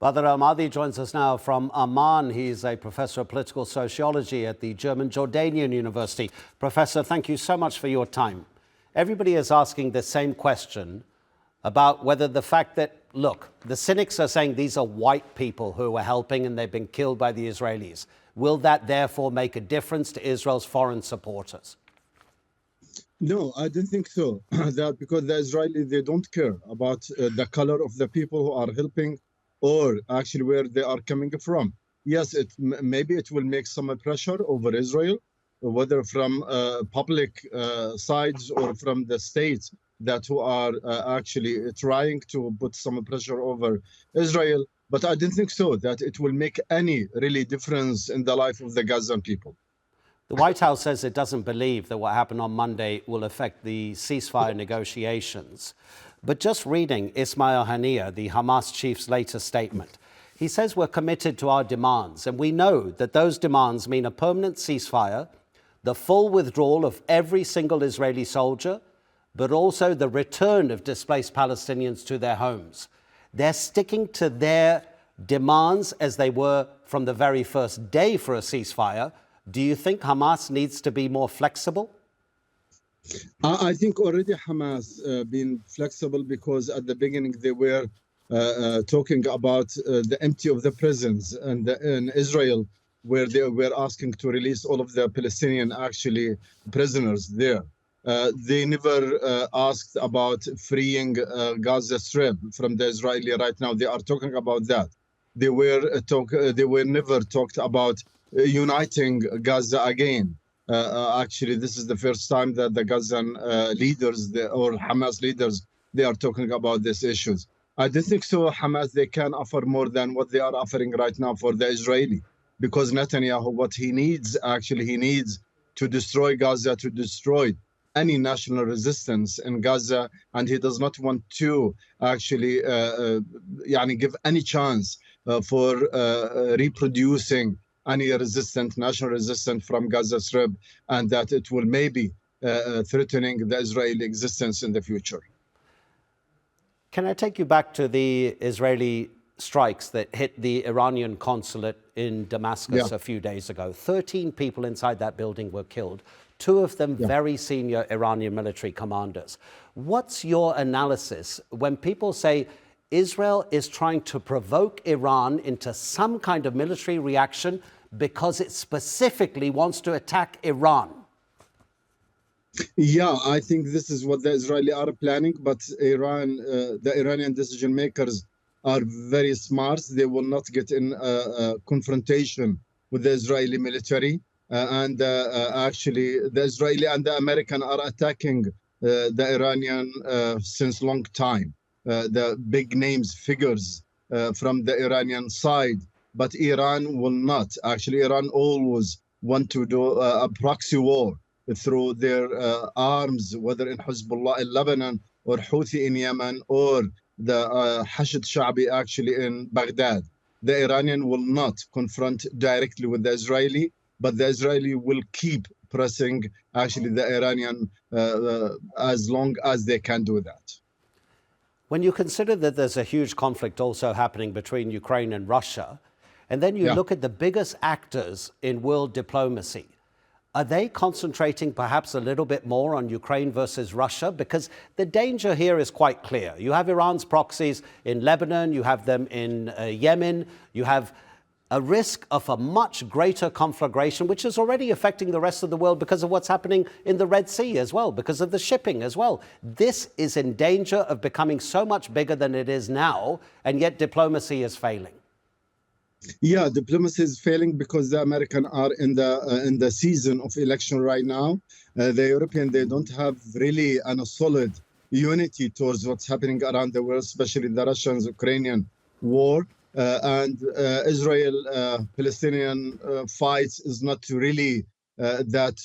Badr Al-Madi joins us now from Amman. He's a professor of political sociology at the German Jordanian University. Professor, thank you so much for your time. Everybody is asking the same question about whether the fact that, look, the cynics are saying these are white people who are helping and they've been killed by the Israelis. Will that therefore make a difference to Israel's foreign supporters? No, I don't think so. That because the Israelis, they don't care about the color of the people who are helping or actually where they are coming from. Yes, maybe it will make some pressure over Israel, whether from public sides or from the states that who are actually trying to put some pressure over Israel. But I don't think so that it will make any really difference in the life of the Gazan people. The White House says it doesn't believe that what happened on Monday will affect the ceasefire negotiations. But just reading Ismail Haniyeh, the Hamas chief's latest statement, he says we're committed to our demands, and we know that those demands mean a permanent ceasefire, the full withdrawal of every single Israeli soldier, but also the return of displaced Palestinians to their homes. They're sticking to their demands as they were from the very first day for a ceasefire. Do you think Hamas needs to be more flexible? I think already Hamas been flexible because at the beginning they were talking about the empty of the prisons in Israel, where they were asking to release all of the Palestinian actually prisoners there. They never asked about freeing Gaza Strip from the Israeli. Right now they are talking about that. They were never talked about uniting Gaza again. Actually, this is the first time that the Gazan leaders or Hamas leaders, they are talking about these issues. I don't think so. Hamas, they can offer more than what they are offering right now for the Israeli, because Netanyahu, what he needs, actually, he needs to destroy Gaza, to destroy any national resistance in Gaza, and he does not want to actually give any chance for reproducing any national resistance from Gaza Strip, and that it will maybe threatening the Israeli existence in the future. Can I take you back to the Israeli strikes that hit the Iranian consulate in Damascus a few days ago? 13 people inside that building were killed, two of them very senior Iranian military commanders. What's your analysis when people say Israel is trying to provoke Iran into some kind of military reaction because it specifically wants to attack Iran? Yeah, I think this is what the Israelis are planning, but the Iranian decision makers are very smart. They will not get in a confrontation with the Israeli military. Actually, the Israeli and the American are attacking the Iranian since long time. The big names, figures from the Iranian side, but Iran will not. Actually, Iran always want to do a proxy war through their arms, whether in Hezbollah in Lebanon or Houthi in Yemen or the Hashid Sha'bi actually in Baghdad. The Iranian will not confront directly with the Israeli, but the Israeli will keep pressing actually the Iranian as long as they can do that. When you consider that there's a huge conflict also happening between Ukraine and Russia, and then you look at the biggest actors in world diplomacy, are they concentrating perhaps a little bit more on Ukraine versus Russia? Because the danger here is quite clear. You have Iran's proxies in Lebanon, you have them in Yemen, you have a risk of a much greater conflagration, which is already affecting the rest of the world because of what's happening in the Red Sea as well, because of the shipping as well. This is in danger of becoming so much bigger than it is now, and yet diplomacy is failing. Yeah, diplomacy is failing because the Americans are in the season of election right now. The European, they don't have really a solid unity towards what's happening around the world, especially the Russian-Ukrainian war. And Israel-Palestinian fights is not really that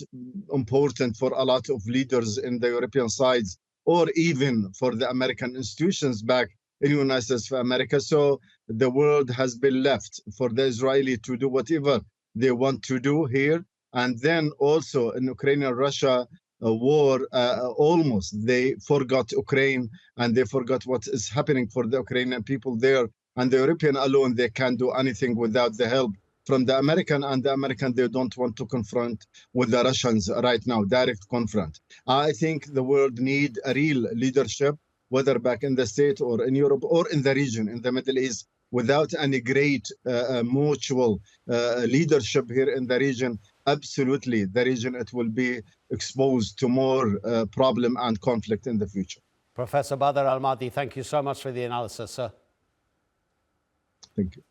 important for a lot of leaders in the European sides, or even for the American institutions back in the United States of America. So the world has been left for the Israeli to do whatever they want to do here. And then also in Ukraine-Russia war, almost they forgot Ukraine and they forgot what is happening for the Ukrainian people there. and the European alone, they can't do anything without the help from the American, and the American, they don't want to confront with the Russians right now, direct confront. I think the world need a real leadership, whether back in the States or in Europe or in the region, in the Middle East. Without any great mutual leadership here in the region, absolutely, the region, it will be exposed to more problem and conflict in the future. Professor Badr Al-Madi, thank you so much for the analysis, sir. Thank you.